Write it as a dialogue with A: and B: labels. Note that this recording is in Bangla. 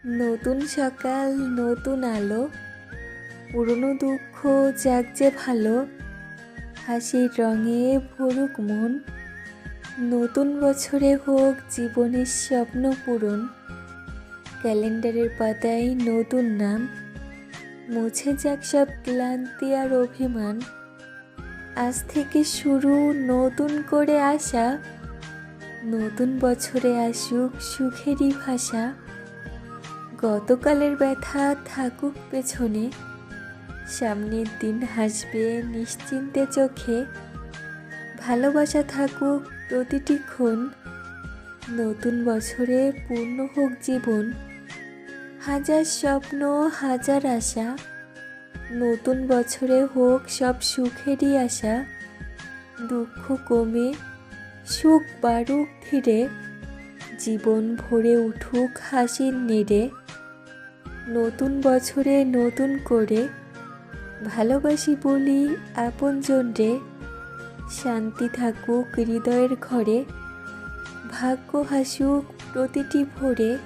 A: নতুন সকাল, নতুন আলো, পুরনো দুঃখ যাক যে ভালো, হাসির রঙে ভরুক মন, নতুন বছরে হোক জীবনের স্বপ্ন পূরণ। ক্যালেন্ডারের পাতায় নতুন নাম, মুছে যাক সব ক্লান্তি আর অভিমান। আজ থেকে শুরু নতুন করে আসা, নতুন বছরে আসুক সুখেরই ভাষা। গতকালের ব্যথা থাকুক পেছনে, সামনের দিন হাসবে নিশ্চিন্তে চোখে। ভালোবাসা থাকুক প্রতিটি ক্ষণ, নতুন বছরে পূর্ণ হোক জীবন। হাজার স্বপ্ন হাজার আশা, নতুন বছরে হোক সব সুখেরই আশা। দুঃখ কমে সুখ বাড়ুক ধীরে, জীবন ভরে উঠুক হাসির নেড়ে। নতুন বছরে নতুন করে ভালোবাসি বলি আপনজন রে। শান্তি থাকুক হৃদয়ের ঘরে, ভাগ্য হাসুক প্রতিটি ভোরে।